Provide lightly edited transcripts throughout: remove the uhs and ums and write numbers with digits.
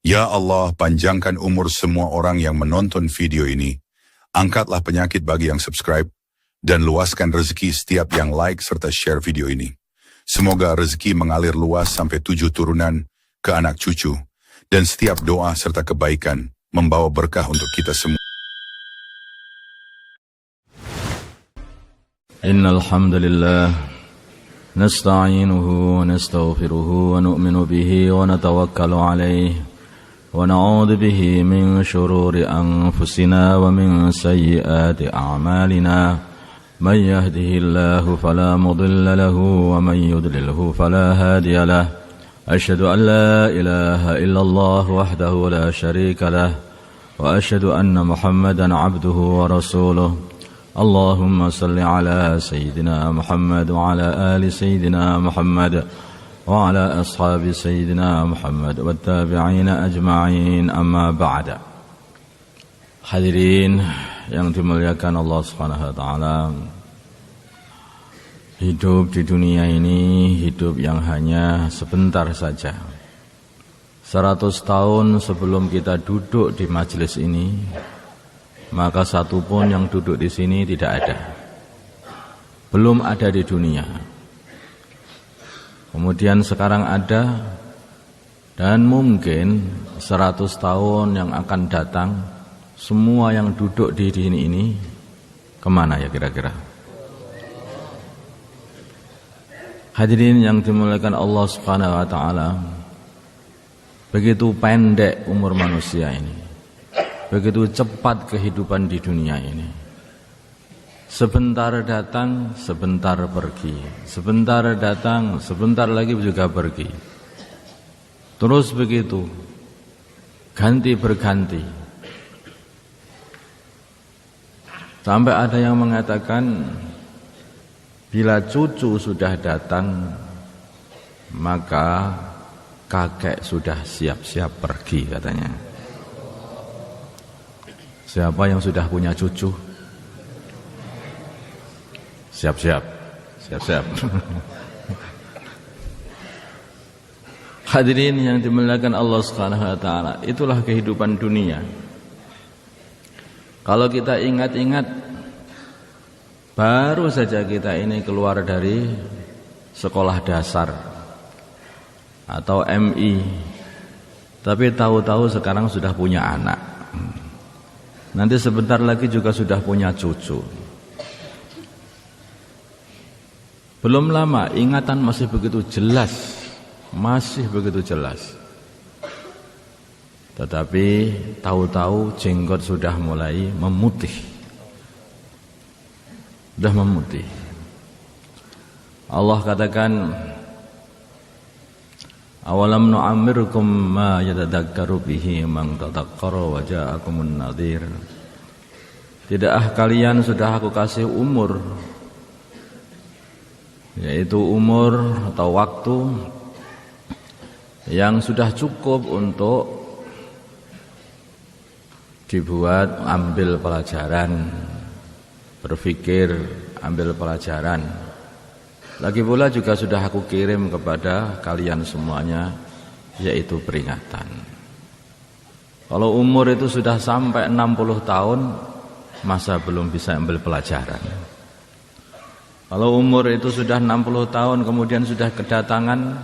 Ya Allah, panjangkan umur semua orang yang menonton video ini. Angkatlah penyakit bagi yang subscribe, dan luaskan rezeki setiap yang like serta share video ini. Semoga rezeki mengalir luas sampai 7 turunan ke anak cucu, dan setiap doa serta kebaikan membawa berkah untuk kita semua. Innal hamdalillah nasta'inuhu wa nastaghfiruhu wa nu'minu bihi wa natawakkalu alayhi wa na'udzu bihi min shururi anfusina wa min sayyiati a'malina man yahdihillahu fala mudilla lahu wa man yudlilhu fala hadiya lahu asyhadu an la ilaha illallah wahdahu la syarika lahu wa asyhadu anna Muhammadan 'abduhu wa rasuluhu. Allahumma salli ala Sayyidina Muhammad wa ala ali Sayyidina Muhammad wa ala ashabi Sayyidina Muhammad wa tabi'ina ajma'in, amma ba'da. Hadirin yang dimuliakan Allah Subhanahu wa taala, hidup di dunia ini hidup yang hanya sebentar saja. 100 tahun sebelum kita duduk di majelis ini, maka satu pun yang duduk di sini tidak ada, belum ada di dunia. Kemudian sekarang ada, dan mungkin 100 tahun yang akan datang, semua yang duduk di sini ini kemana ya kira-kira? Hadirin yang dimuliakan Allah Subhanahu wa taala, begitu pendek umur manusia ini, begitu cepat kehidupan di dunia ini. Sebentar datang, sebentar pergi. Sebentar datang, sebentar lagi juga pergi. Terus begitu, ganti berganti. Sampai ada yang mengatakan, bila cucu sudah datang, maka kakek sudah siap-siap pergi katanya. Siapa yang sudah punya cucu? Siap-siap, siap-siap. Hadirin yang dimuliakan Allah Subhanahu wa taala, itulah kehidupan dunia. Kalau kita ingat-ingat, baru saja kita ini keluar dari sekolah dasar atau MI, tapi tahu-tahu sekarang sudah punya anak. Nanti sebentar lagi juga sudah punya cucu. Belum lama ingatan masih begitu jelas, masih begitu jelas. Tetapi tahu-tahu jenggot sudah mulai memutih. Sudah memutih. Allah katakan, awalam nu'ammirkum ma yatadakkaru bihi man tadhakkara wa ja'akumun nadhir. Tidakkah kalian sudah aku kasih umur, yaitu umur atau waktu yang sudah cukup untuk dibuat ambil pelajaran, berpikir, ambil pelajaran. Lagi pula juga sudah aku kirim kepada kalian semuanya, yaitu peringatan. Kalau umur itu sudah sampai 60 tahun, masa belum bisa ambil pelajaran? Kalau umur itu sudah 60 tahun, kemudian sudah kedatangan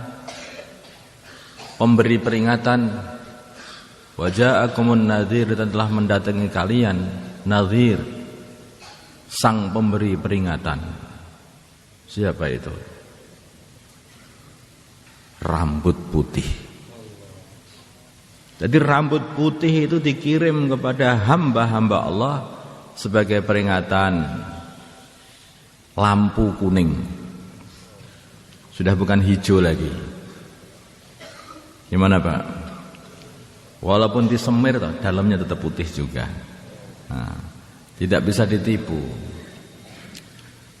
pemberi peringatan, waja'akumun nadhir, dan telah mendatangi kalian nadhir, sang pemberi peringatan. Siapa itu? Rambut putih. Jadi rambut putih itu dikirim kepada hamba-hamba Allah sebagai peringatan. Lampu kuning, sudah bukan hijau lagi. Gimana Pak? Walaupun disemir, dalamnya tetap putih juga. Nah, tidak bisa ditipu.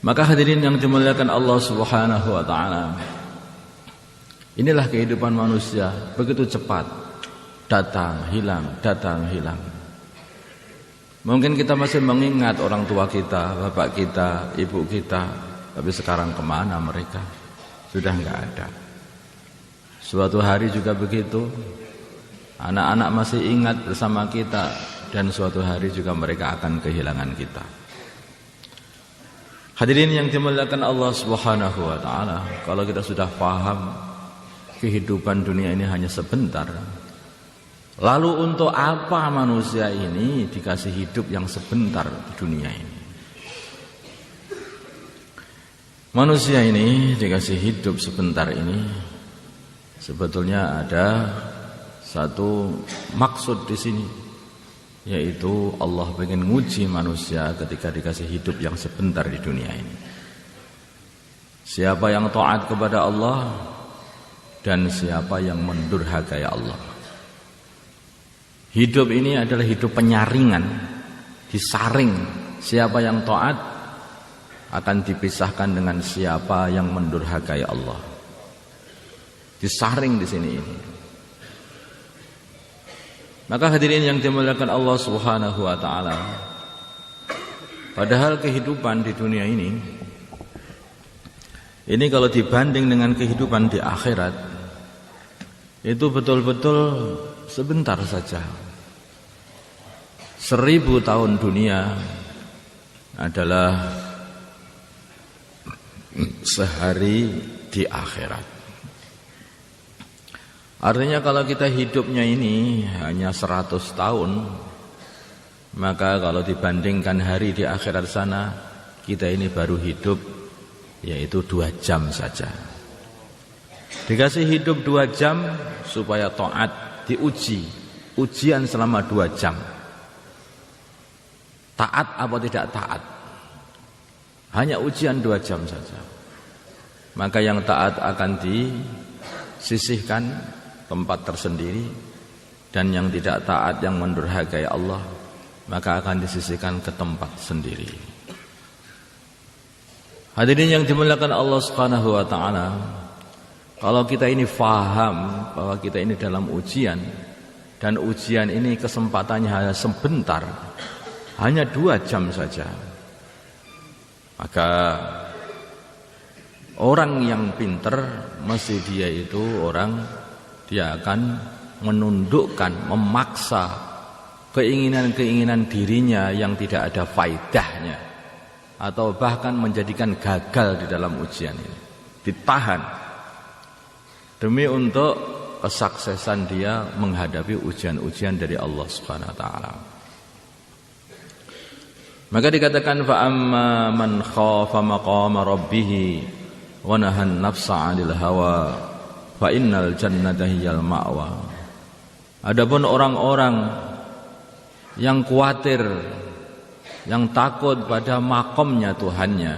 Maka hadirin yang dimuliakan Allah Subhanahu wa taala, inilah kehidupan manusia, begitu cepat, datang, hilang, datang, hilang. Mungkin kita masih mengingat orang tua kita, bapak kita, ibu kita, tapi sekarang kemana mereka? Sudah enggak ada. Suatu hari juga begitu, Anak-anak masih ingat bersama kita, dan suatu hari juga mereka akan kehilangan kita. Hadirin yang dimuliakan Allah Subhanahu wa taala, kalau kita sudah paham kehidupan dunia ini hanya sebentar, lalu untuk apa manusia ini dikasih hidup yang sebentar di dunia ini? Manusia ini dikasih hidup sebentar ini sebetulnya ada satu maksud di sini, yaitu Allah pengen nguji manusia ketika dikasih hidup yang sebentar di dunia ini. Siapa yang taat kepada Allah dan siapa yang mendurhakai Allah. Hidup ini adalah hidup penyaringan, disaring. Siapa yang taat akan dipisahkan dengan siapa yang mendurhakai Allah. Disaring di sini ini. Maka hadirin yang dimuliakan Allah Subhanahu wa taala, padahal kehidupan di dunia ini kalau dibanding dengan kehidupan di akhirat itu betul-betul sebentar saja. 1000 tahun dunia adalah sehari di akhirat. Artinya kalau kita hidupnya ini hanya 100 tahun, maka kalau dibandingkan hari di akhirat sana, kita ini baru hidup yaitu 2 jam saja. Dikasih hidup 2 jam supaya taat, diuji, ujian selama 2 jam. Taat apa tidak taat? Hanya ujian 2 jam saja. Maka yang taat akan disisihkan tempat tersendiri, dan yang tidak taat yang mendurhakai Allah maka akan disisihkan ke tempat sendiri. Hadirin yang dimuliakan Allah Subhanahu wa taala, kalau kita ini faham bahwa kita ini dalam ujian, dan ujian ini kesempatannya hanya sebentar, hanya 2 jam saja, maka orang yang pinter mesti dia akan menundukkan, memaksa keinginan-keinginan dirinya yang tidak ada faedahnya, atau bahkan menjadikan gagal di dalam ujian ini, ditahan demi untuk kesuksesan dia menghadapi ujian-ujian dari Allah Subhanahu wa taala. Maka dikatakan fa amma man khafa maqama rabbih wa nahan nafsa 'anil hawa fa innal jannata hiyal ma'wa. Adapun orang-orang yang khawatir, yang takut pada makomnya Tuhannya.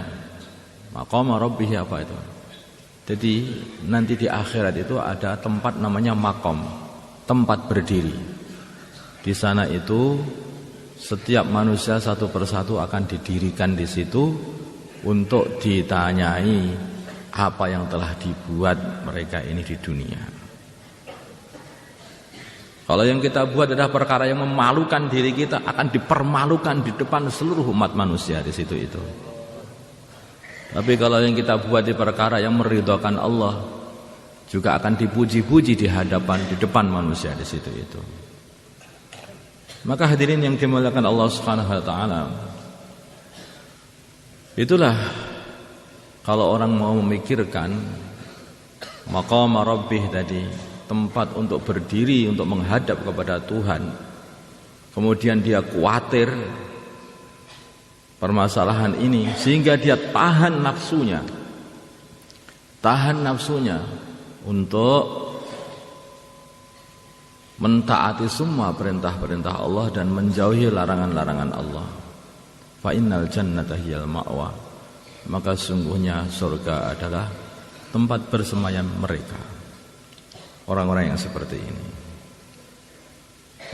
Maqam rabbih apa itu? Jadi nanti di akhirat itu ada tempat namanya makom, tempat berdiri. Di sana itu setiap manusia satu persatu akan didirikan di situ untuk ditanyai apa yang telah dibuat mereka ini di dunia. Kalau yang kita buat adalah perkara yang memalukan diri kita, akan dipermalukan di depan seluruh umat manusia di situ itu. Tapi kalau yang kita buat di perkara yang meridhokan Allah, juga akan dipuji-puji di depan manusia di situ itu. Maka hadirin yang dimuliakan Allah Subhanahu wa taala, itulah kalau orang mau memikirkan maqam rabbih tadi, tempat untuk berdiri, untuk menghadap kepada Tuhan, kemudian dia khawatir permasalahan ini sehingga dia tahan nafsunya untuk mentaati semua perintah-perintah Allah dan menjauhi larangan-larangan Allah. Fa innal jannata hiyal ma'wa. Maka sungguhnya surga adalah tempat bersemayam mereka, orang-orang yang seperti ini.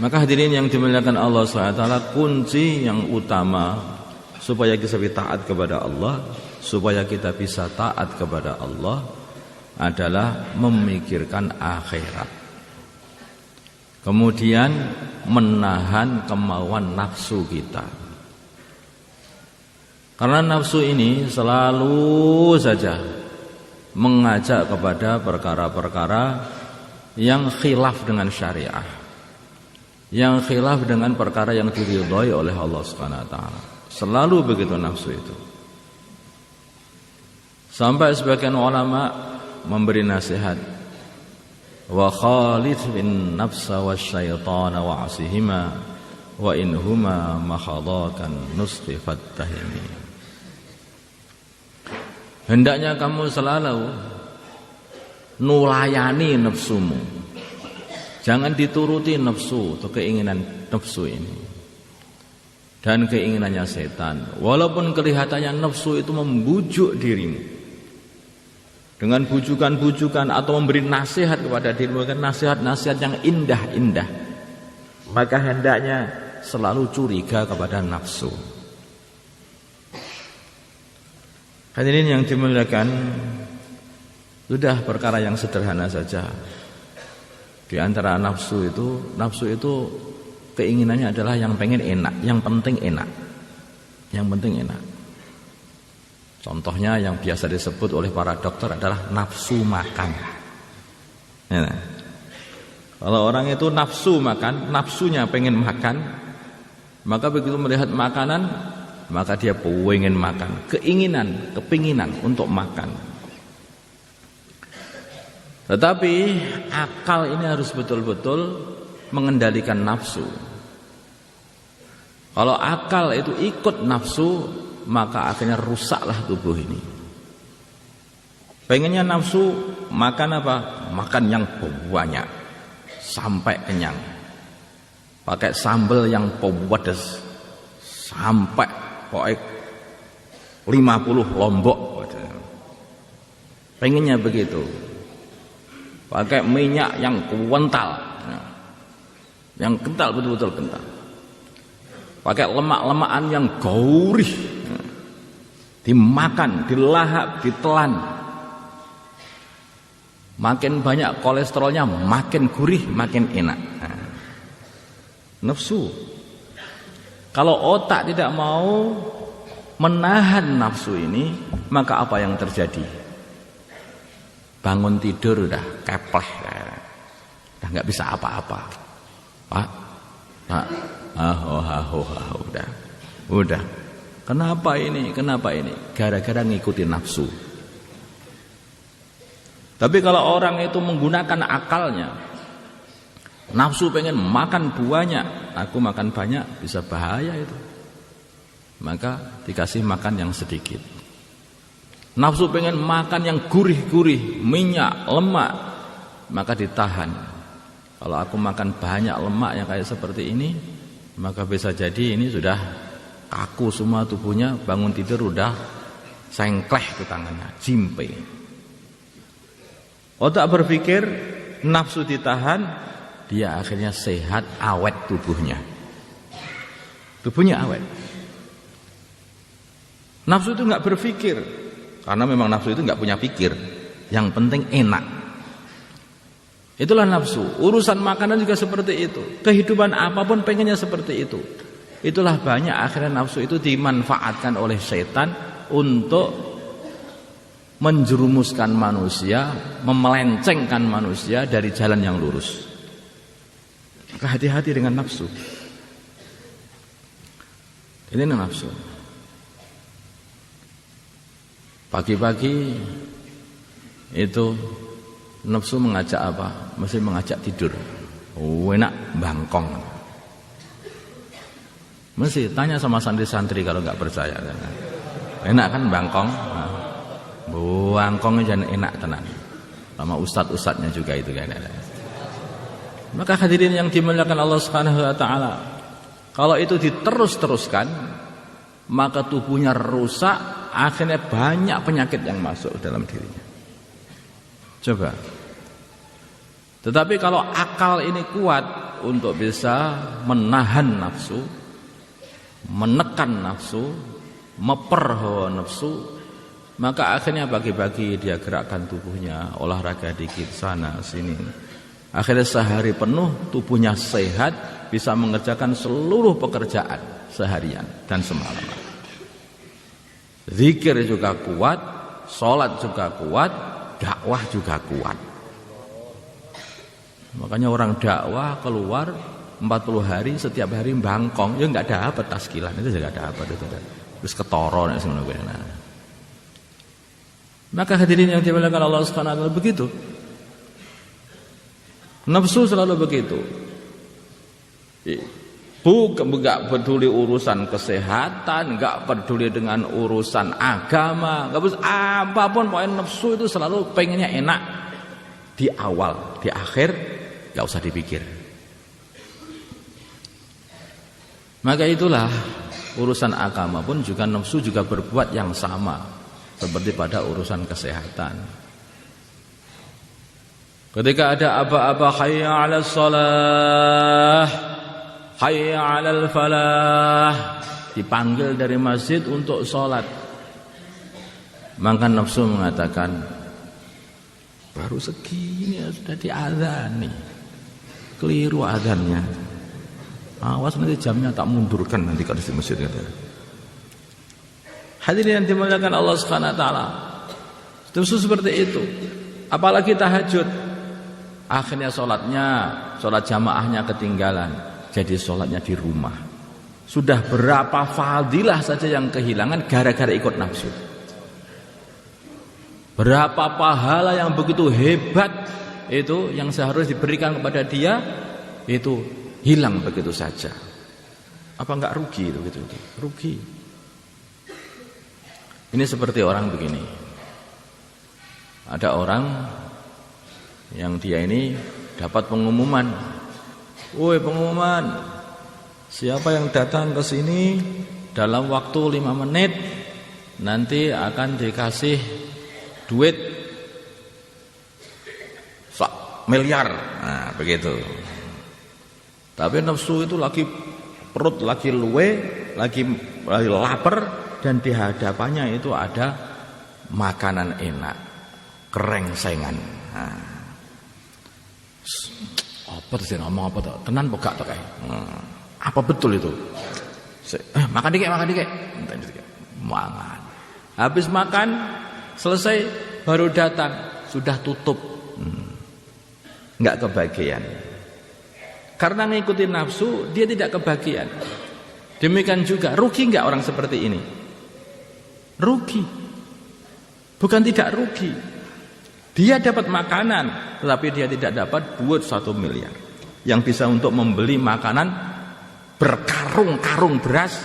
Maka hadirin yang dimuliakan Allah SWT, kunci yang utama supaya kita bisa taat kepada Allah, supaya kita bisa taat kepada Allah adalah memikirkan akhirat. Kemudian menahan kemauan nafsu kita. Karena nafsu ini selalu saja mengajak kepada perkara-perkara yang khilaf dengan syariah. yang khilaf dengan perkara yang diridhai oleh Allah Subhanahu wa taala. Selalu begitu nafsu itu. Sampai sebagian ulama memberi nasihat, wa khalifin nafsa wasyaitana wa asihima wa inhuma mahadakan nusfi fattahimi. Hendaknya kamu selalu nulayani nafsumu. Jangan dituruti nafsu atau keinginan nafsu ini dan keinginannya setan. Walaupun kelihatannya nafsu itu membujuk dirimu dengan bujukan-bujukan atau memberi nasihat kepada dirimu, nasihat-nasihat yang indah-indah, maka hendaknya selalu curiga kepada nafsu. Hadirin yang dimuliakan, sudah perkara yang sederhana saja. Di antara nafsu itu keinginannya adalah yang pengen enak, yang penting enak. Yang penting enak. Contohnya yang biasa disebut oleh para dokter adalah nafsu makan. Ya. Kalau orang itu nafsu makan, nafsunya pengen makan, maka begitu melihat makanan, maka dia pengen makan. Kepinginan untuk makan. Tetapi akal ini harus betul-betul mengendalikan nafsu. Kalau akal itu ikut nafsu, maka akhirnya rusaklah tubuh ini. Pengennya nafsu makan apa? Makan yang banyak sampai kenyang. Pakai sambal yang pedas sampai pokoknya 50 lombok. Pengennya begitu. Pakai minyak yang kental, yang kental, betul-betul kental. Pakai lemak-lemakan yang gurih, dimakan, dilahap, ditelan. Makin banyak kolesterolnya, makin gurih, makin enak. Nafsu. Kalau otak tidak mau menahan nafsu ini, maka apa yang terjadi? Bangun tidur udah kepleh, udah nggak bisa apa-apa, Pak, udah. Kenapa ini? Gara-gara ngikutin nafsu. Tapi kalau orang itu menggunakan akalnya, nafsu pengen makan banyak, aku makan banyak, bisa bahaya itu. Maka dikasih makan yang sedikit. Nafsu pengen makan yang gurih-gurih, minyak, lemak, maka ditahan. Kalau aku makan banyak lemak yang kayak seperti ini, maka bisa jadi ini sudah kaku semua tubuhnya, bangun tidur udah sengkleh ke tangannya, jimpe. Otak berpikir, nafsu ditahan, dia akhirnya sehat, awet tubuhnya. Tubuhnya awet. Nafsu itu nggak berpikir. Karena memang nafsu itu nggak punya pikir. Yang penting enak. Itulah nafsu. Urusan makanan juga seperti itu. Kehidupan apapun pengennya seperti itu. Itulah banyak akhirnya nafsu itu dimanfaatkan oleh setan untuk menjerumuskan manusia, memelencengkan manusia dari jalan yang lurus. Maka hati-hati dengan nafsu. Ini nafsu. Pagi-pagi itu nafsu mengajak apa? Mesti mengajak tidur. Enak bangkong. Mesti tanya sama santri-santri kalau nggak percaya. Enak kan bangkong? Bangkongnya jangan enak tenan. Sama ustad-ustadnya juga itu kan. Maka hadirin yang dimuliakan Allah Subhanahu wa taala, kalau itu diterus-teruskan, maka tubuhnya rusak. Akhirnya banyak penyakit yang masuk dalam dirinya. Coba. Tetapi kalau akal ini kuat untuk bisa menahan nafsu, menekan nafsu, meper hawa nafsu, maka akhirnya pagi-pagi dia gerakkan tubuhnya, olahraga dikit sana sini. Akhirnya sehari penuh tubuhnya sehat, bisa mengerjakan seluruh pekerjaan seharian dan semalam. Zikir juga kuat, sholat juga kuat, dakwah juga kuat. Makanya orang dakwah keluar hari setiap hari bangkong, ya enggak dapat taskilan, itu enggak dapat itu. Terus ketoro nek ngono kuwi. Maka hadirin yang dimuliakan Allah Subhanahu wa taala begitu. Nafsu selalu begitu. Bukan enggak peduli urusan kesehatan, enggak peduli dengan urusan agama, enggak peduli apapun, pokoknya nafsu itu selalu pengennya enak di awal, di akhir enggak usah dipikir. Maka itulah urusan agama pun juga nafsu juga berbuat yang sama seperti pada urusan kesehatan. Ketika ada apa-apa hayya 'alas shalah, hayya 'alal falah, dipanggil dari masjid untuk sholat, maka nafsu mengatakan baru segini ya sudah diadzani, keliru adzannya, awas nanti jamnya tak mundurkan nanti kalau di masjid. Hadirin yang dimuliakan Allah Subhanahu wa taala, nafsu seperti itu. Apalagi tahajud, akhirnya sholat jamaahnya ketinggalan, jadi sholatnya di rumah. Sudah berapa fadilah saja yang kehilangan gara-gara ikut nafsu. Berapa pahala yang begitu hebat itu yang seharusnya diberikan kepada dia itu hilang begitu saja. Apa enggak rugi itu gitu? Rugi. Ini seperti orang begini. Ada orang yang dia ini dapat pengumuman. Woi, pengumuman, siapa yang datang ke sini dalam waktu 5 menit nanti akan dikasih duit 1 miliar. Nah, begitu. Tapi nafsu itu lagi perut lagi luwe, lagi lapar, dan di hadapannya itu ada makanan enak, kerengsengan. Nah, apa sih ngomong apa tuh? Tenan pegak tuh kayak. Apa betul itu? Makan dikit. Mangan. Habis makan, selesai baru datang, sudah tutup. Enggak kebagian. Karena ngikutin nafsu, dia tidak kebagian. Demikian juga, rugi enggak orang seperti ini? Rugi. Bukan tidak rugi. Dia dapat makanan, tetapi dia tidak dapat duit 1 miliar yang bisa untuk membeli makanan berkarung-karung beras,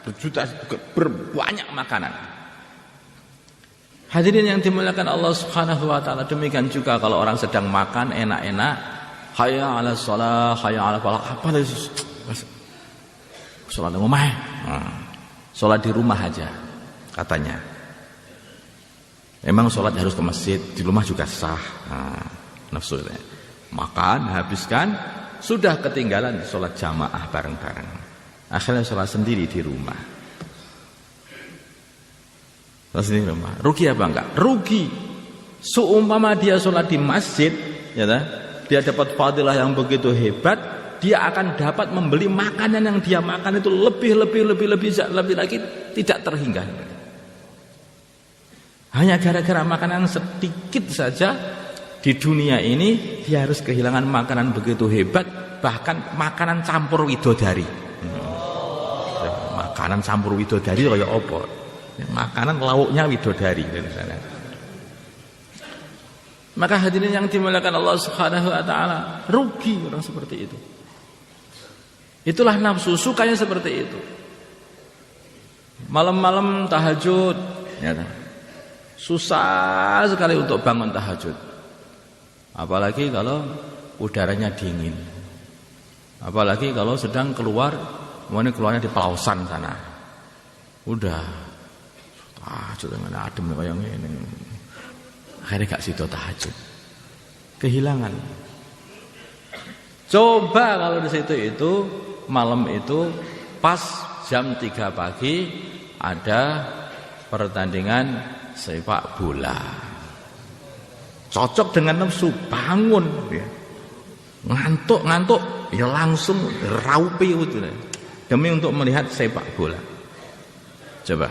berjuta, berbanyak makanan. Hadirin yang dimuliakan Allah Subhanahu wa taala, demikian juga kalau orang sedang makan enak-enak, hayya 'alas shalah, hayya 'alal falah, apa itu? Salat di rumah. Salat di rumah aja katanya. Memang sholat harus ke masjid, di rumah juga sah. Nafsu itu. Makan, habiskan, sudah ketinggalan sholat jamaah bareng-bareng. Akhirnya sholat sendiri di rumah. Sholat sendiri di rumah. Rugi apa enggak? Rugi. Seumpama dia sholat di masjid, ya, dia dapat fadilah yang begitu hebat, dia akan dapat membeli makanan yang dia makan itu lebih lagi, tidak terhingga. Hanya gara-gara makanan sedikit saja di dunia ini dia harus kehilangan makanan begitu hebat, bahkan makanan campur widodari. Makanan campur widodari kayak apa? Makanan lauknya widodari. Maka hadirin yang dimuliakan Allah Subhanahu wa taala, rugi orang seperti itu. Itulah nafsu, sukanya seperti itu. Malam-malam tahajud, ya. Susah sekali untuk bangun tahajud. Apalagi kalau udaranya dingin. Apalagi kalau sedang keluarnya di pelausan sana. Udah tahajud dengan adem kayak ngene. Akhirnya gak sido tahajud. Kehilangan. Coba kalau di situ itu malam itu pas jam 3 pagi ada pertandingan sepak bola. Cocok dengan nafsu, bangun ya. Ngantuk ya langsung raupi itu demi untuk melihat sepak bola. Coba.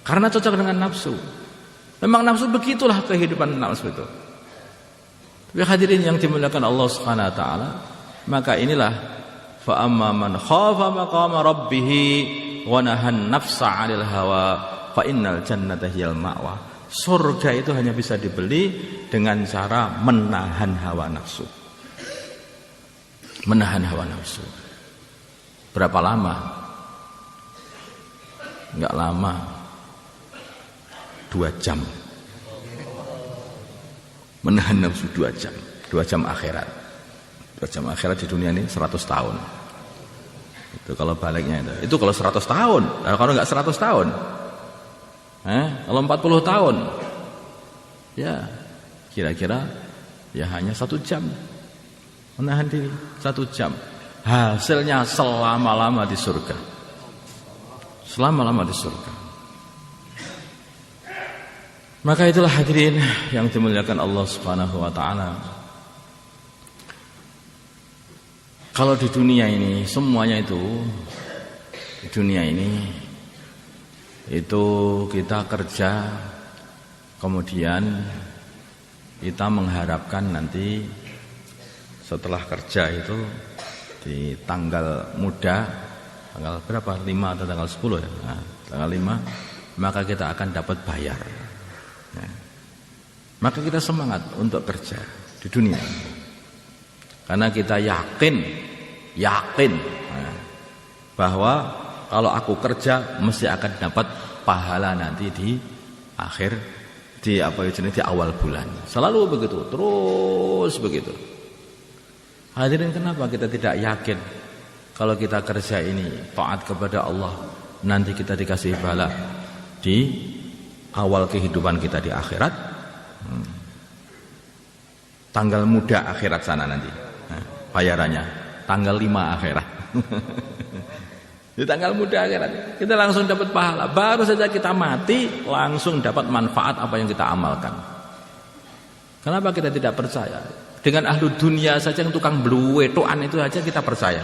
Karena cocok dengan nafsu. Memang nafsu begitulah kehidupan nafsu itu. Tapi hadirin yang dimuliakan Allah Subhanahu wa taala, Maka inilah fa amma man khafa maqama rabbih wa nahan nafsa 'anil hawa fa innal jannata hiyal ma'wa. Surga itu hanya bisa dibeli dengan cara menahan hawa nafsu. Menahan hawa nafsu. Berapa lama? Enggak lama. 2 jam. Menahan nafsu 2 jam. 2 jam akhirat. 2 jam akhirat di dunia ini 100 tahun. Itu kalau baliknya itu. Itu kalau 100 tahun. Nah, kalau enggak 100 tahun. Kalau 40 tahun. Ya, kira-kira ya hanya 1 jam. Menahan diri 1 jam. Hasilnya selama-lama di surga. Selama-lama di surga. Maka itulah hadirin yang dimuliakan Allah Subhanahu wa taala. Kalau di dunia ini semuanya itu, di dunia ini itu kita kerja, kemudian kita mengharapkan nanti setelah kerja itu di tanggal muda, tanggal berapa? 5 atau tanggal 10 ya? Nah, tanggal 5 maka kita akan dapat bayar. Nah, maka kita semangat untuk kerja di dunia. Karena kita yakin bahwa kalau aku kerja mesti akan dapat pahala nanti di akhir di awal bulan. Selalu begitu, terus begitu. Hadirin, kenapa kita tidak yakin kalau kita kerja ini taat kepada Allah nanti kita dikasih pahala di awal kehidupan kita di akhirat? Tanggal muda akhirat sana nanti. Nah, bayarannya tanggal 5 akhirat. Di tanggal muda akhirat kita langsung dapat pahala. Baru saja kita mati langsung dapat manfaat apa yang kita amalkan. Kenapa kita tidak percaya? Dengan ahlu dunia saja yang tukang bluwetoan itu saja kita percaya.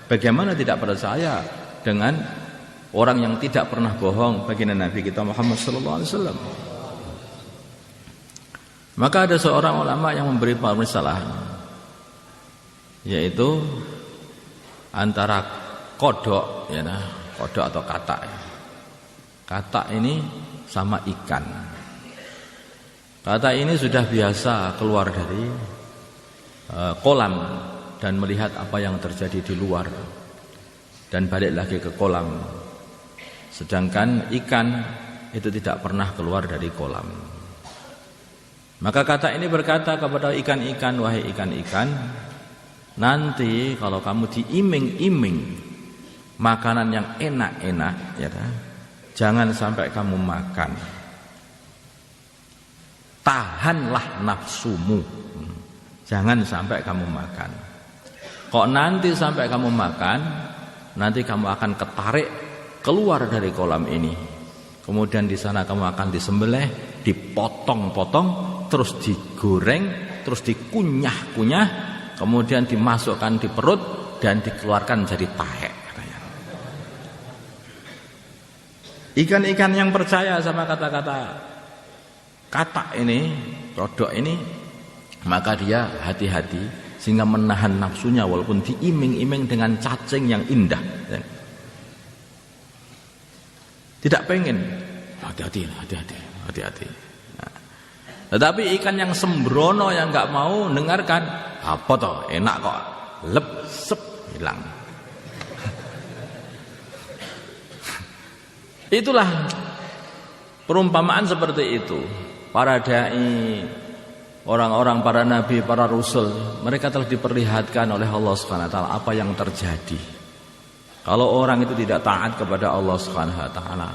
Bagaimana tidak percaya dengan orang yang tidak pernah bohong, baginda Nabi kita Muhammad sallallahu alaihi wasallam. Maka ada seorang ulama yang memberi permasalahan, yaitu antara kodok, ya nah, kodok atau katak. Katak ini sama ikan. Katak ini sudah biasa keluar dari kolam dan melihat apa yang terjadi di luar dan balik lagi ke kolam. Sedangkan ikan itu tidak pernah keluar dari kolam. Maka katak ini berkata kepada ikan-ikan, wahai ikan-ikan, nanti kalau kamu diiming-iming makanan yang enak-enak, ya kan? Jangan sampai kamu makan. Tahanlah nafsumu. Jangan sampai kamu makan. Kok nanti sampai kamu makan, nanti kamu akan ketarik keluar dari kolam ini. Kemudian di sana kamu akan disembelih, dipotong-potong, terus digoreng, terus dikunyah-kunyah, kemudian dimasukkan di perut dan dikeluarkan jadi tahe. Ikan-ikan yang percaya sama kata-kata katak ini, kodok ini, maka dia hati-hati sehingga menahan nafsunya walaupun diiming-iming dengan cacing yang indah. Tidak pengen, hati-hati. Nah, tetapi ikan yang sembrono yang nggak mau dengarkan, apa toh enak kok, lep sep hilang. Itulah perumpamaan seperti itu. Para dai, orang-orang, para nabi, para rasul, mereka telah diperlihatkan oleh Allah Subhanahu wa taala apa yang terjadi kalau orang itu tidak taat kepada Allah Subhanahu wa taala.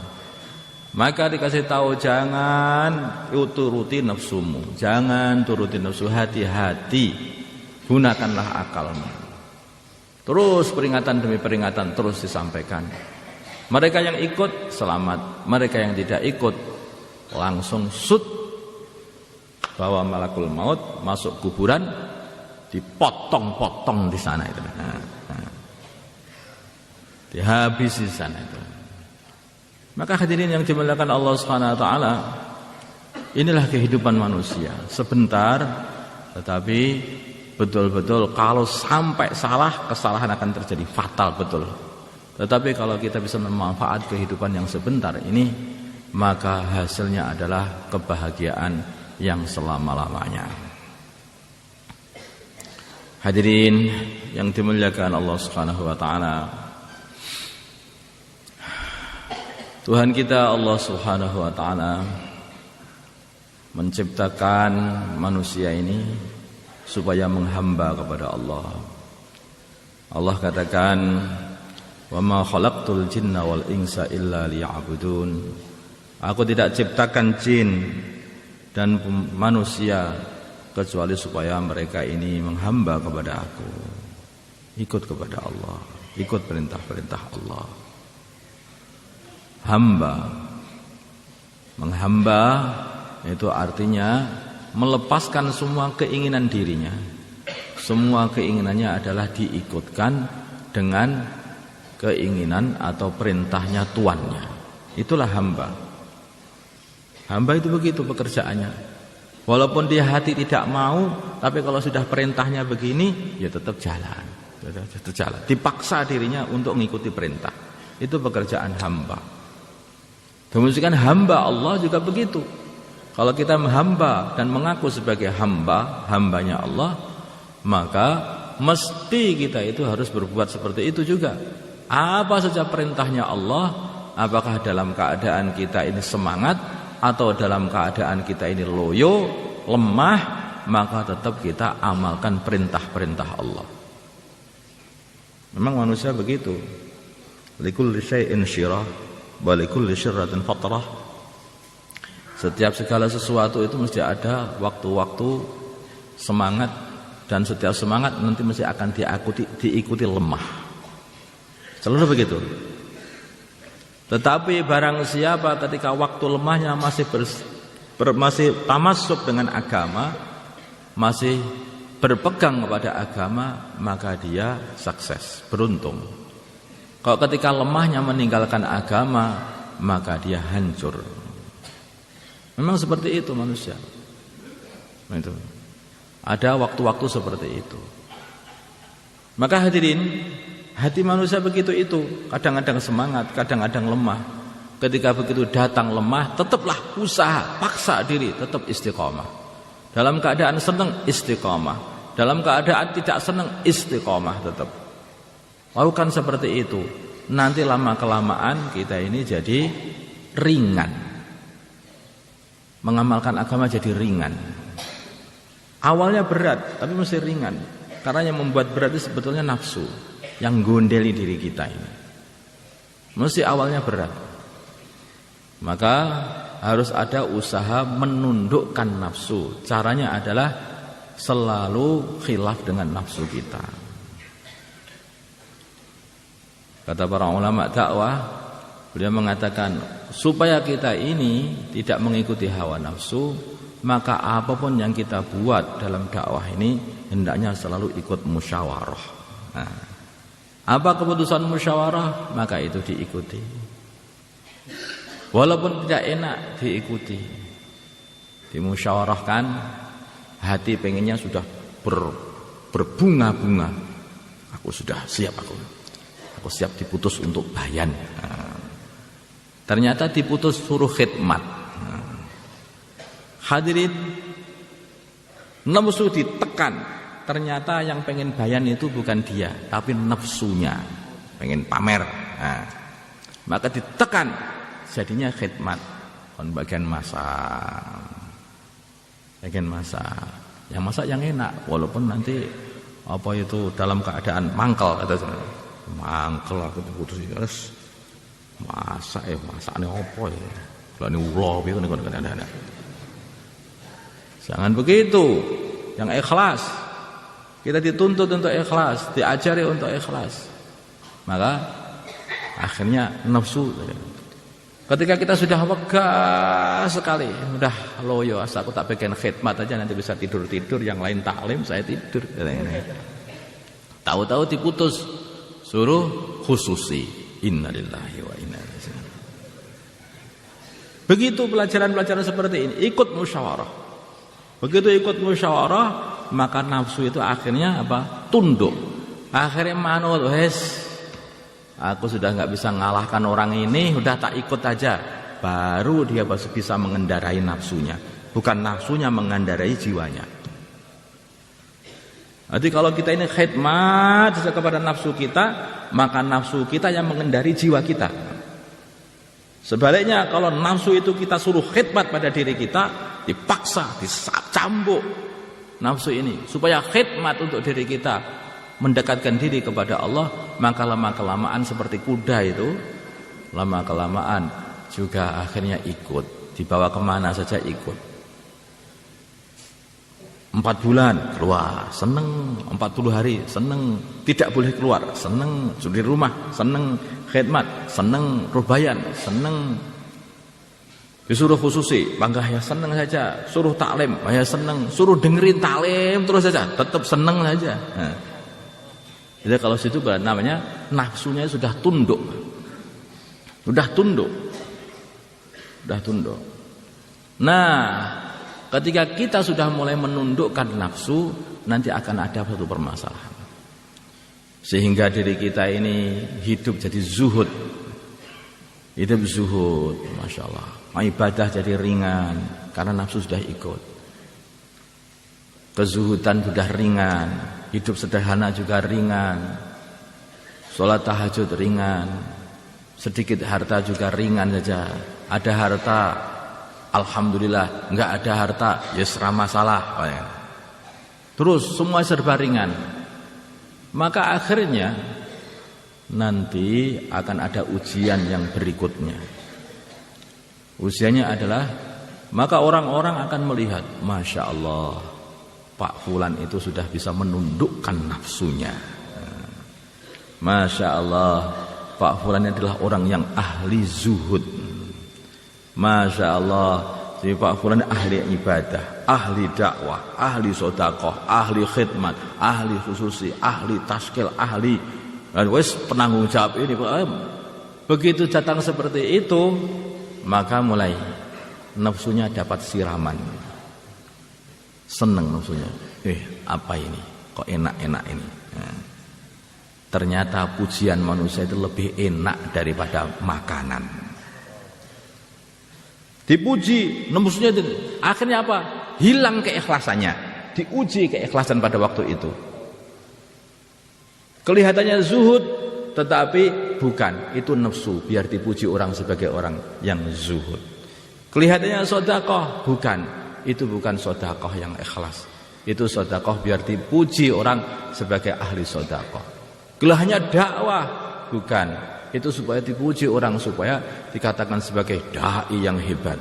Maka dikasih tahu, jangan turuti nafsumu, jangan turuti nafsu, hati-hati, gunakanlah akalmu. Terus peringatan demi peringatan terus disampaikan. Mereka yang ikut selamat, mereka yang tidak ikut langsung bawa malakul maut masuk kuburan, dipotong-potong di sana itu. Dihabisi di sana itu. Maka hadirin yang dimuliakan Allah Subhanahu wa taala, inilah kehidupan manusia. Sebentar tetapi betul-betul kalau sampai salah, kesalahan akan terjadi fatal betul. Tetapi kalau kita bisa memanfaat kehidupan yang sebentar ini, maka hasilnya adalah kebahagiaan yang selama-lamanya. Hadirin yang dimuliakan Allah Subhanahu wa taala. Tuhan kita Allah Subhanahu wa taala menciptakan manusia ini supaya menghamba kepada Allah. Allah katakan, "Wa ma khalaqtul jinna wal insa illa liya'budun." Aku tidak ciptakan jin dan manusia kecuali supaya mereka ini menghamba kepada aku. Ikut kepada Allah, ikut perintah-perintah Allah. Hamba, menghamba itu artinya melepaskan semua keinginan dirinya. Semua keinginannya adalah diikutkan dengan keinginan atau perintahnya tuannya. Itulah hamba. Hamba itu begitu pekerjaannya. Walaupun dia hati tidak mau, tapi kalau sudah perintahnya begini, ya tetap jalan. Tetap jalan. Dipaksa dirinya untuk mengikuti perintah. Itu pekerjaan hamba. Demikian hamba Allah juga begitu. Kalau kita menghamba dan mengaku sebagai hambanya Allah, maka mesti kita itu harus berbuat seperti itu juga. Apa saja perintahnya Allah, apakah dalam keadaan kita ini semangat atau dalam keadaan kita ini loyo, lemah, maka tetap kita amalkan perintah-perintah Allah. Memang manusia begitu. Likulli syai'in syirah wa likulli syirratin fatrah. Setiap segala sesuatu itu mesti ada waktu-waktu semangat, dan setiap semangat nanti mesti akan diikuti lemah. Selalu begitu. Tetapi barang siapa ketika waktu lemahnya masih tamasuk dengan agama, masih berpegang kepada agama, maka dia sukses, beruntung. Kalau ketika lemahnya meninggalkan agama, maka dia hancur. Memang seperti itu manusia. Itu. Ada waktu-waktu seperti itu. Maka hadirin, hati manusia begitu itu. Kadang-kadang semangat, kadang-kadang lemah. Ketika begitu datang lemah, tetaplah usaha, paksa diri, tetap istiqomah. Dalam keadaan senang, istiqomah. Dalam keadaan tidak senang, istiqomah tetap. Lakukan seperti itu. Nanti lama-kelamaan kita ini jadi ringan. Mengamalkan agama jadi ringan. Awalnya berat, tapi mesti ringan. Karena yang membuat berat itu sebetulnya nafsu, yang gondeli diri kita ini. Mesti awalnya berat. Maka harus ada usaha menundukkan nafsu. Caranya adalah selalu khilaf dengan nafsu kita. Kata para ulama dakwah, beliau mengatakan, supaya kita ini tidak mengikuti hawa nafsu, maka apapun yang kita buat dalam dakwah ini hendaknya selalu ikut musyawarah. Nah, apa keputusan musyawarah, maka itu diikuti. Walaupun tidak enak, diikuti. Dimusyawarahkan, hati pengennya sudah berbunga-bunga. Aku sudah siap, aku siap diputus untuk bayan. Nah, ternyata diputus suruh khidmat. Hadirin, nafsu ditekan. Ternyata yang pengen bayan itu bukan dia, tapi nafsunya, pengen pamer. Nah, maka ditekan, jadinya khidmat. Bagian masak, bagian masak. Yang masak yang enak, walaupun nanti apa itu dalam keadaan mangkel, kata mangkel aku putus terus. Masaknya apa ya? Kalau ini ulo, ada. Jangan begitu. Yang ikhlas. Kita dituntut untuk ikhlas, diajari untuk ikhlas. Maka akhirnya nafsu. Ketika kita sudah wegah sekali, sudah loyo, aku tak pengen khidmat aja nanti bisa tidur-tidur, yang lain taklim saya tidur. Tahu-tahu diputus, suruh khususi. Innalillahi wa inna ilaihi raji'un. Begitu pelajaran-pelajaran seperti ini, ikut musyawarah. Begitu ikut musyawarah, maka nafsu itu akhirnya apa? Tunduk. Akhirnya manut, wes aku sudah nggak bisa ngalahkan orang ini, udah tak ikut aja. Baru dia bisa mengendarai nafsunya, bukan nafsunya mengendarai jiwanya. Jadi kalau kita ini khidmat kepada nafsu kita, maka nafsu kita yang mengendari jiwa kita. Sebaliknya kalau nafsu itu kita suruh khidmat pada diri kita, dipaksa, dicambuk nafsu ini supaya khidmat untuk diri kita, mendekatkan diri kepada Allah, maka lama-kelamaan seperti kuda itu, lama-kelamaan juga akhirnya ikut, dibawa kemana saja ikut. 4 bulan keluar, seneng. 40 hari, seneng. Tidak boleh keluar, seneng. Di rumah, seneng. Khidmat, seneng. Rubayan, seneng. Disuruh khususi, bangga ya seneng saja. Suruh taklim, ya seneng. Suruh dengerin taklim terus saja, tetap seneng saja. Nah. Jadi kalau situ namanya nafsunya sudah tunduk. Sudah tunduk. Sudah tunduk. Nah, ketika kita sudah mulai menundukkan nafsu, nanti akan ada satu permasalahan. Sehingga diri kita ini hidup jadi zuhud. Hidup zuhud, Masya Allah. Ibadah jadi ringan, karena nafsu sudah ikut. Kezuhudan sudah ringan, hidup sederhana juga ringan. Sholat tahajud ringan, sedikit harta juga ringan saja. Ada harta, alhamdulillah. Enggak ada harta, ya serah masalah. Terus semua serba ringan. Maka akhirnya nanti akan ada ujian yang berikutnya. Ujiannya adalah, maka orang-orang akan melihat, Masya Allah, Pak Fulan itu sudah bisa menundukkan nafsunya. Masya Allah, Pak Fulan adalah orang yang ahli zuhud. Masya Allah, si Pak Fulan ahli ibadah, ahli dakwah, ahli sodakoh, ahli khidmat, ahli khususi, ahli taskil, ahli dan wes penanggung jawab ini. Begitu datang seperti itu, maka mulai nafsunya dapat siraman. Seneng nafsunya. Apa ini? Kok enak-enak ini? Nah, ternyata pujian manusia itu lebih enak daripada makanan. Dipuji, nafsunya akhirnya apa? Hilang keikhlasannya. Diuji keikhlasan pada waktu itu. Kelihatannya zuhud, tetapi bukan. Itu nafsu, biar dipuji orang sebagai orang yang zuhud. Kelihatannya sedekah, bukan. Itu bukan sedekah yang ikhlas. Itu sedekah biar dipuji orang sebagai ahli sedekah. Kelihatannya dakwah, bukan. Itu supaya dipuji orang, supaya dikatakan sebagai dai yang hebat.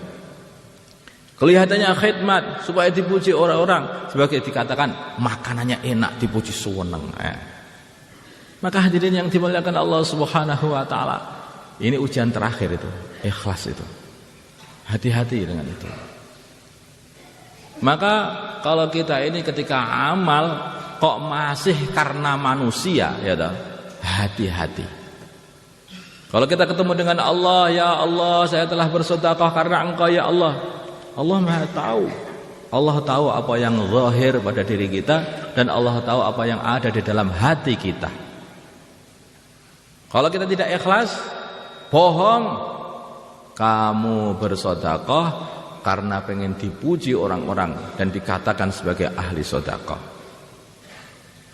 Kelihatannya khidmat, supaya dipuji orang-orang, sebagai dikatakan makanannya enak, dipuji seneng. Maka hadirin yang dimuliakan Allah Subhanahu wa taala, ini ujian terakhir itu, ikhlas itu. Hati-hati dengan itu. Maka kalau kita ini ketika amal kok masih karena manusia, ya toh, hati-hati. Kalau kita ketemu dengan Allah, ya Allah, saya telah bersedekah karena Engkau ya Allah. Allah Maha tahu. Allah tahu apa yang zahir pada diri kita, dan Allah tahu apa yang ada di dalam hati kita. Kalau kita tidak ikhlas, bohong. Kamu bersedekah karena pengen dipuji orang-orang dan dikatakan sebagai ahli sedekah.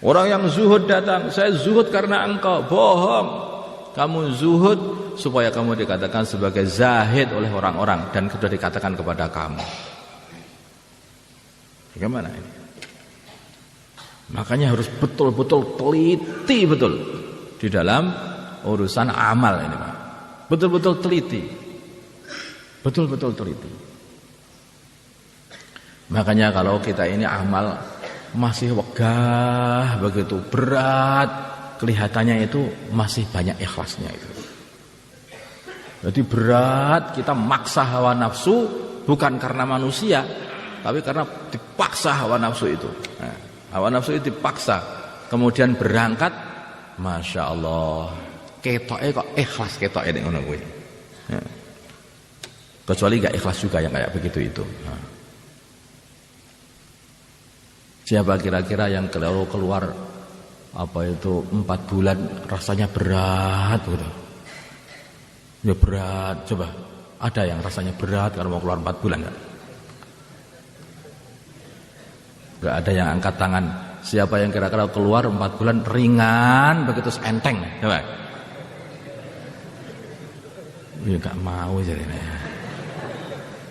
Orang yang zuhud datang, saya zuhud karena Engkau. Bohong. Kamu zuhud supaya kamu dikatakan sebagai zahid oleh orang-orang dan sudah dikatakan kepada kamu. Bagaimana ini? Makanya harus betul-betul teliti betul di dalam urusan amal ini, Pak. Betul-betul teliti. Betul-betul teliti. Makanya kalau kita ini amal masih wegah, begitu berat, kelihatannya itu masih banyak ikhlasnya itu. Jadi berat, kita maksa hawa nafsu bukan karena manusia, tapi karena dipaksa hawa nafsu itu. Nah, hawa nafsu itu dipaksa, kemudian berangkat, Masya Allah, ketoknya kok ikhlas ketoknya ngono kuwi. Ya. Kecuali gak ikhlas juga yang kayak begitu itu. Nah. Siapa kira-kira yang keluar 4 bulan rasanya berat gitu. Ya berat, coba. Ada yang rasanya berat kalau mau keluar 4 bulan enggak? Enggak ada yang angkat tangan. Siapa yang kira-kira keluar 4 bulan ringan begitu enteng, coba. Ya enggak mau jadinya.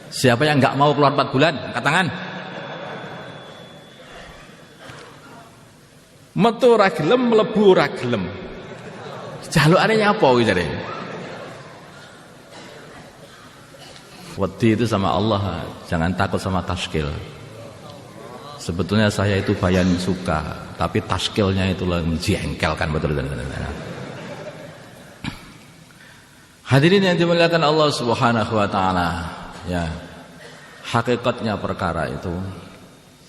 Siapa yang enggak mau keluar 4 bulan? Angkat tangan. Metu ora gelem, mlebu ora gelem. Jalukane nyapa kuwi jare? Wedi itu sama Allah, jangan takut sama taskil. Sebetulnya saya itu bayan suka, tapi taskilnya itu menjengkelkan betul. Hadirin yang dimuliakan Allah Subhanahu wa taala, ya. Hakikatnya perkara itu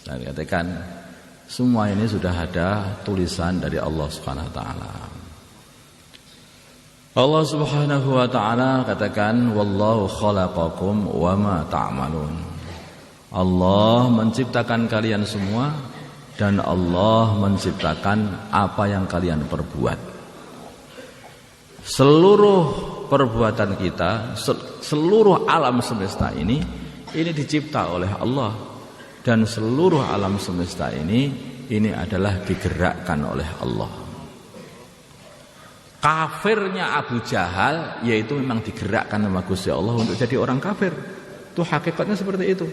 saya katakan semua ini sudah ada tulisan dari Allah Subhanahu wa taala. Allah Subhanahu wa taala katakan wallahu khalaqakum wama ta'malun. Allah menciptakan kalian semua dan Allah menciptakan apa yang kalian perbuat. Seluruh perbuatan kita, seluruh alam semesta ini dicipta oleh Allah, dan seluruh alam semesta ini adalah digerakkan oleh Allah. Kafirnya Abu Jahal yaitu memang digerakkan sama Gusti Allah untuk jadi orang kafir. Itu hakikatnya seperti itu.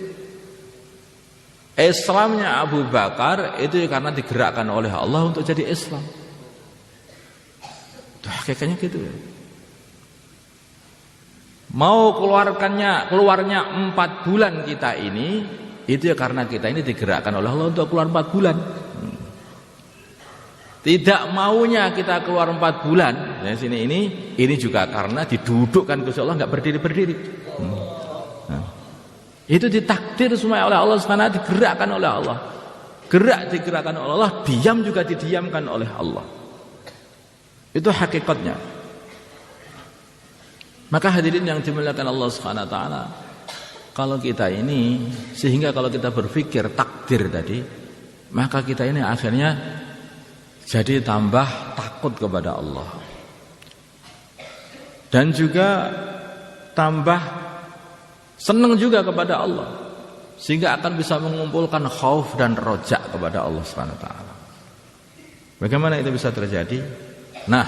Islamnya Abu Bakar itu karena digerakkan oleh Allah untuk jadi Islam. Itu hakikatnya gitu. Mau keluarnya 4 bulan kita ini, itu ya karena kita ini digerakkan oleh Allah untuk keluar 4 bulan. Tidak maunya kita keluar 4 bulan dari sini ini juga karena didudukkan Gusti Allah, enggak berdiri-berdiri. Itu ditakdir semua oleh Allah Subhanahu, digerakkan oleh Allah. Digerakkan oleh Allah, diam juga didiamkan oleh Allah. Itu hakikatnya. Maka hadirin yang dimuliakan Allah Subhanahu wa taala, kalau kita ini, sehingga kalau kita berpikir takdir tadi, maka kita ini akhirnya jadi tambah takut kepada Allah. Dan juga tambah senang juga kepada Allah, sehingga akan bisa mengumpulkan khauf dan roja kepada Allah Subhanahu wa taala. Bagaimana itu bisa terjadi? Nah,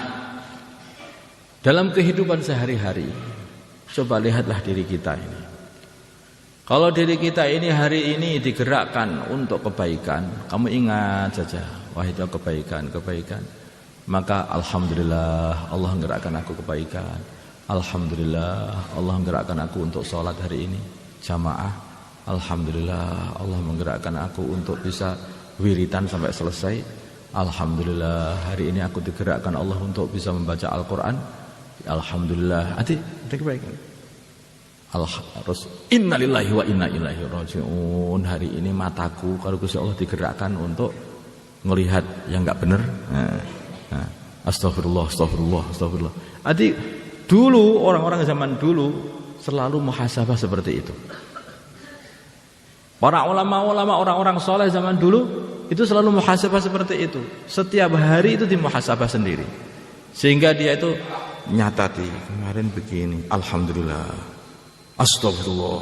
dalam kehidupan sehari-hari, coba lihatlah diri kita ini. Kalau diri kita ini hari ini digerakkan untuk kebaikan, kamu ingat saja, wah itu kebaikan. Maka alhamdulillah Allah menggerakkan aku kebaikan. Alhamdulillah Allah menggerakkan aku untuk sholat hari ini jamaah. Alhamdulillah Allah menggerakkan aku untuk bisa wiritan sampai selesai. Alhamdulillah hari ini aku digerakkan Allah untuk bisa membaca Al-Quran. Alhamdulillah. Ada kebaikan. Innalillahi wa inna ilaihi raji'un. Hari ini mataku kalau Gusti Allah digerakkan untuk melihat yang enggak benar. Astagfirullah. Adik, dulu orang-orang zaman dulu selalu muhasabah seperti itu. Para ulama-ulama, orang-orang soleh zaman dulu itu selalu muhasabah seperti itu. Setiap hari itu dimuhasabah sendiri. Sehingga dia itu nyatati kemarin begini, alhamdulillah. Astagfirullah,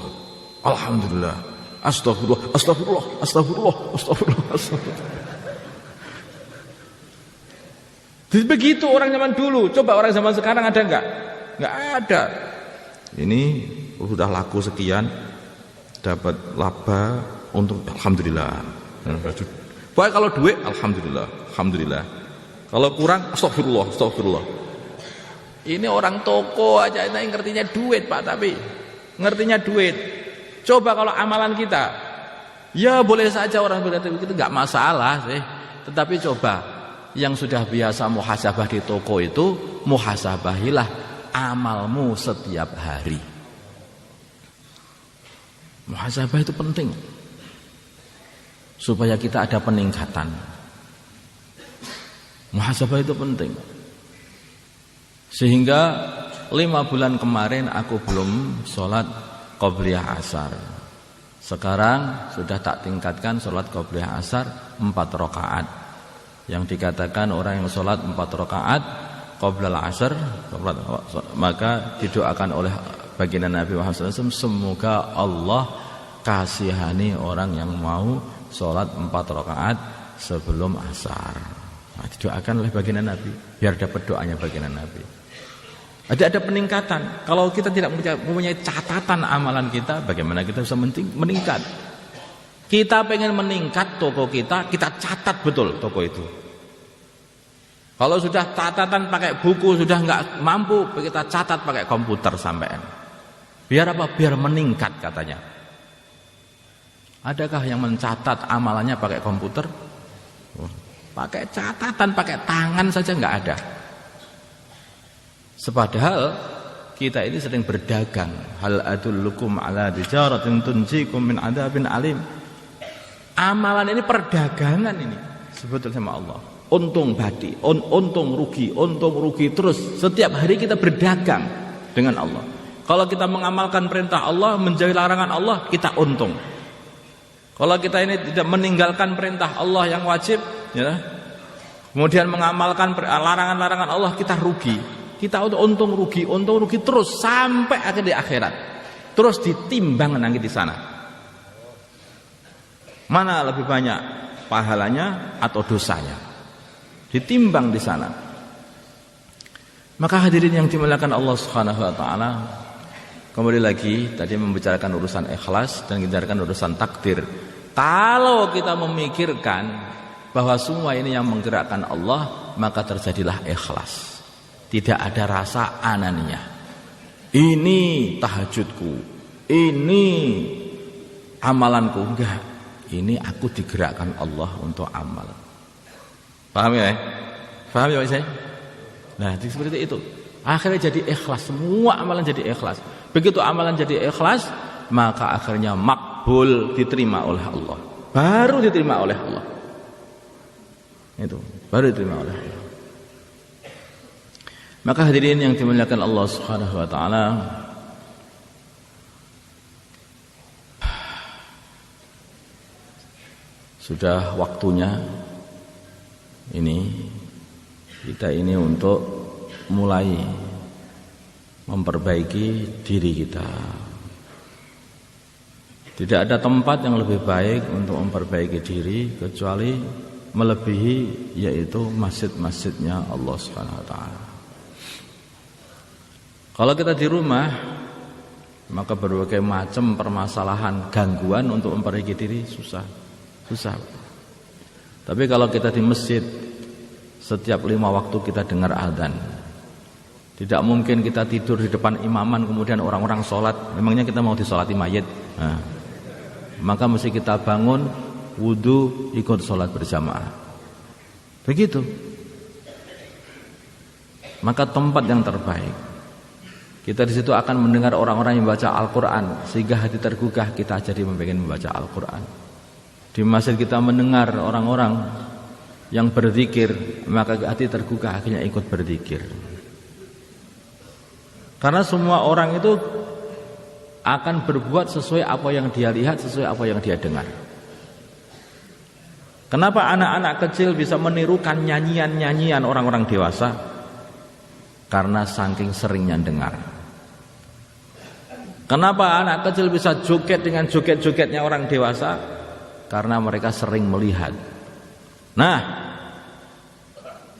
alhamdulillah, astagfirullah. Begitu orang zaman dulu. Coba orang zaman sekarang ada enggak? Enggak ada. Ini sudah laku sekian, dapat laba untuk alhamdulillah. Pokoknya kalau duit alhamdulillah. Kalau kurang astagfirullah. Ini orang toko aja ini ngertinya duit Pak, tapi ngertinya duit. Coba kalau amalan kita, ya boleh saja orang berkata begitu, enggak masalah sih. Tetapi coba yang sudah biasa muhasabah di toko itu, muhasabahilah amalmu setiap hari. Muhasabah itu penting supaya kita ada peningkatan. Muhasabah itu penting. Sehingga 5 bulan kemarin aku belum sholat qobliyah asar. Sekarang sudah tak tingkatkan sholat qobliyah asar 4 rakaat. Yang dikatakan orang yang sholat 4 rakaat qoblal asar, maka didoakan oleh baginda Nabi Muhammad SAW, semoga Allah kasihani orang yang mau sholat 4 rakaat sebelum asar. Nah, didoakan oleh baginda Nabi biar dapat doanya baginda Nabi. Ada peningkatan. Kalau kita tidak mempunyai catatan amalan kita, bagaimana kita bisa meningkat? Kita pengen meningkat toko kita catat betul toko itu. Kalau sudah catatan pakai buku sudah nggak mampu, kita catat pakai komputer sampean. Biar apa? Biar meningkat katanya. Adakah yang mencatat amalannya pakai komputer? Pakai catatan, pakai tangan saja nggak ada. Sepadahal kita ini sering berdagang. Hal adullukum ala tijaratin tunjikum min adzabin alim. Amalan ini perdagangan ini sebetulnya sama Allah. Untung badi, untung rugi terus. Setiap hari kita berdagang dengan Allah. Kalau kita mengamalkan perintah Allah, menjauhi larangan Allah, kita untung. Kalau kita ini tidak meninggalkan perintah Allah yang wajib, ya, kemudian mengamalkan larangan-larangan Allah, kita rugi. Kita untung rugi terus sampai akhir di akhirat. Terus ditimbang nanti di sana. Mana lebih banyak pahalanya atau dosanya? Ditimbang di sana. Maka hadirin yang dimuliakan Allah Subhanahu wa taala, kembali lagi tadi membicarakan urusan ikhlas dan membicarakan urusan takdir. Kalau kita memikirkan bahwa semua ini yang menggerakkan Allah, maka terjadilah ikhlas. Tidak ada rasa ananiyah. Ini tahajudku, ini amalanku. Enggak, ini aku digerakkan Allah untuk amal. Paham ya? Paham ya saya? Nah, seperti itu. Akhirnya jadi ikhlas, semua amalan jadi ikhlas. Begitu amalan jadi ikhlas, maka akhirnya makbul, diterima oleh Allah. Baru diterima oleh Allah. Itu, baru diterima oleh Allah. Maka hadirin yang dimuliakan Allah Subhanahu wa taala, sudah waktunya kita ini untuk mulai memperbaiki diri kita. Tidak ada tempat yang lebih baik untuk memperbaiki diri kecuali melebihi, yaitu masjid-masjidnya Allah Subhanahu wa taala. Kalau kita di rumah, maka berbagai macam permasalahan, gangguan untuk memperbaiki diri susah. Tapi kalau kita di masjid, setiap 5 waktu kita dengar adzan. Tidak mungkin kita tidur di depan imaman kemudian orang-orang sholat. Memangnya kita mau disolati mayit? Nah, maka mesti kita bangun, wudu, ikut sholat berjamaah. Begitu. Maka tempat yang terbaik. Kita di situ akan mendengar orang-orang yang membaca Al-Quran, sehingga hati tergugah, kita jadi membaca Al-Quran. Di masjid kita mendengar orang-orang yang berzikir, maka hati tergugah, akhirnya ikut berzikir. Karena semua orang itu akan berbuat sesuai apa yang dia lihat, sesuai apa yang dia dengar. Kenapa anak-anak kecil bisa menirukan nyanyian-nyanyian orang-orang dewasa? Karena saking seringnya dengar. Kenapa anak kecil bisa joget dengan joget-jogetnya orang dewasa? Karena mereka sering melihat. Nah,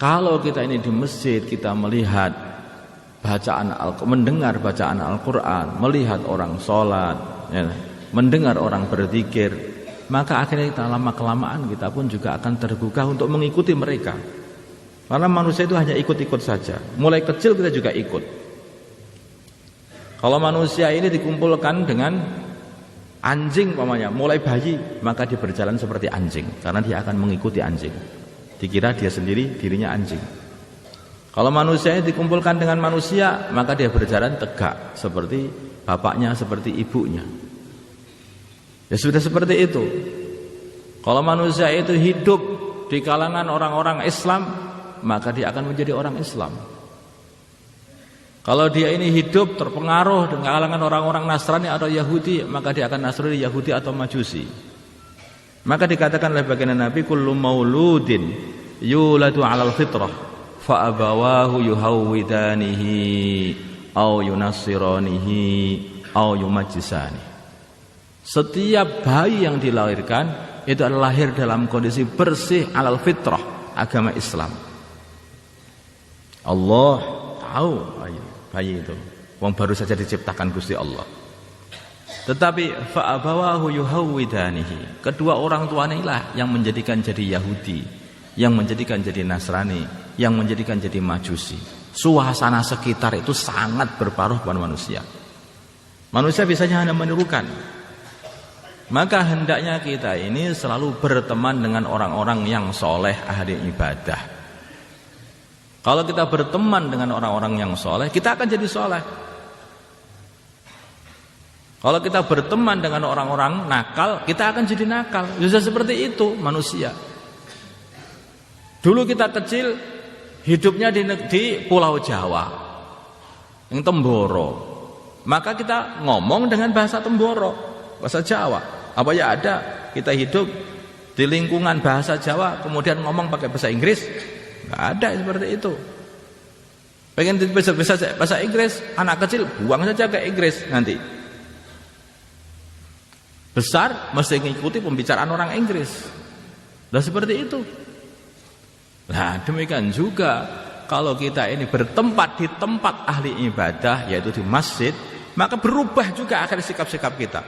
kalau kita ini di masjid, kita melihat mendengar bacaan Al-Quran, melihat orang sholat, ya, mendengar orang berzikir, maka akhirnya kita lama-kelamaan kita pun juga akan tergugah untuk mengikuti mereka. Karena manusia itu hanya ikut-ikut saja. Mulai kecil kita juga ikut. Kalau manusia ini dikumpulkan dengan anjing umpamanya, mulai bayi, maka dia berjalan seperti anjing karena dia akan mengikuti anjing. Dikira dia sendiri dirinya anjing. Kalau manusia ini dikumpulkan dengan manusia, maka dia berjalan tegak seperti bapaknya, seperti ibunya. Ya sudah seperti itu. Kalau manusia itu hidup di kalangan orang-orang Islam, maka dia akan menjadi orang Islam. Kalau dia ini hidup terpengaruh dengan kalangan orang-orang Nasrani atau Yahudi, maka dia akan Nasrani, Yahudi atau Majusi. Maka dikatakan oleh baginda Nabi, kullu mauludin yuladu 'alal fitrah fa abawahu yuhawwidanihi au yunassiranihi au yumajjisani. Setiap bayi yang dilahirkan itu adalah lahir dalam kondisi bersih 'alal fitrah, agama Islam. Allah tahu bayi itu, wong baru saja diciptakan Gusti Allah. Tetapi fa abawahu yuhawwidanihi, kedua orang tuanya lah yang menjadikan jadi Yahudi, yang menjadikan jadi Nasrani, yang menjadikan jadi Majusi. Suasana sekitar itu sangat berpengaruh pada manusia. Manusia biasanya hanya menirukan. Maka hendaknya kita ini selalu berteman dengan orang-orang yang soleh, ahli ibadah. Kalau kita berteman dengan orang-orang yang soleh, kita akan jadi soleh. Kalau kita berteman dengan orang-orang nakal, kita akan jadi nakal. Bisa seperti itu manusia. Dulu kita kecil, hidupnya di Pulau Jawa, yang Temboro. Maka kita ngomong dengan bahasa Temboro, bahasa Jawa. Apa ya ada kita hidup di lingkungan bahasa Jawa, kemudian ngomong pakai bahasa Inggris? Nggak ada seperti itu. Pengen bisa bahasa Inggris, anak kecil buang saja ke Inggris nanti. Besar mesti mengikuti pembicaraan orang Inggris. Nah seperti itu. Nah demikian juga kalau kita ini bertempat di tempat ahli ibadah, yaitu di masjid, maka berubah juga akan sikap-sikap kita.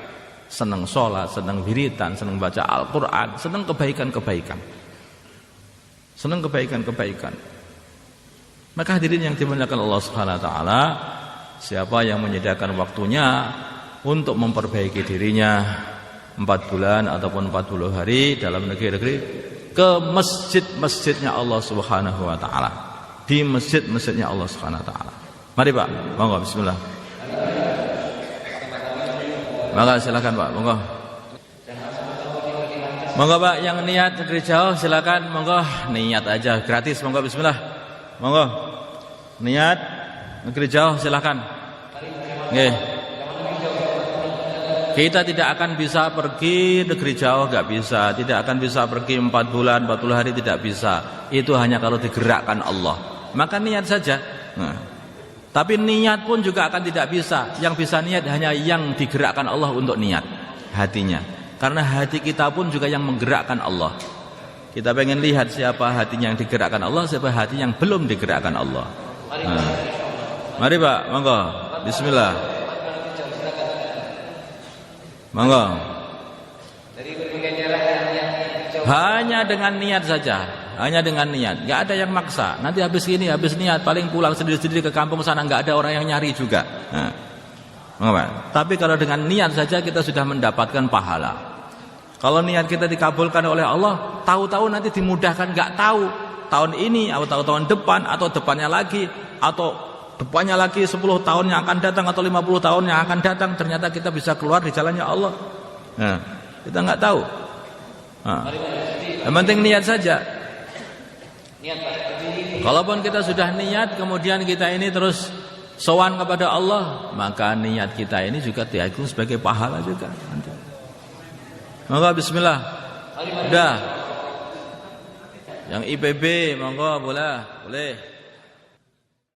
Senang sholat, senang wiridan, senang baca Al-Quran, senang kebaikan-kebaikan. Senang kebaikan-kebaikan. Maka hadirin yang dimuliakan Allah Subhanahu wa taala, siapa yang menyediakan waktunya untuk memperbaiki dirinya 4 bulan ataupun 40 hari dalam negeri-negeri, ke masjid-masjidnya Allah Subhanahu wa taala, di masjid-masjidnya Allah Subhanahu wa taala. Mari Pak, monggo bismillah. Maka silakan Pak, monggo. Monggo Pak yang niat negeri jauh silakan, monggo niat aja gratis, monggo bismillah. Monggo. Niat negeri jauh silakan. Nggih. Kita tidak akan bisa pergi negeri jauh, enggak bisa. Tidak akan bisa pergi 4 bulan, 40 hari tidak bisa. Itu hanya kalau digerakkan Allah. Maka niat saja. Nah. Tapi niat pun juga akan tidak bisa. Yang bisa niat hanya yang digerakkan Allah untuk niat, hatinya. Karena hati kita pun juga yang menggerakkan Allah. Kita pengen lihat siapa hatinya yang digerakkan Allah, siapa hati yang belum digerakkan Allah. Nah. Mari Pak, monggo. Bismillah. Monggo. Hanya dengan niat saja, hanya dengan niat. Enggak ada yang maksa. Nanti habis ini, habis niat, paling pulang sendiri-sendiri ke kampung sana, enggak ada orang yang nyari juga. Nah. Monggo Pak. Tapi kalau dengan niat saja kita sudah mendapatkan pahala. Kalau niat kita dikabulkan oleh Allah, tahu-tahu nanti dimudahkan, enggak tahu tahun ini atau tahun depan atau depannya lagi atau depannya lagi 10 tahun yang akan datang atau 50 tahun yang akan datang, ternyata kita bisa keluar di jalannya Allah. Nah, kita enggak tahu. Nah, yang penting niat saja. Kalaupun kita sudah niat, kemudian kita ini terus sowan kepada Allah, maka niat kita ini juga dihitung sebagai pahala juga. Monggo bismillah. Udah. Yang IPB monggo boleh.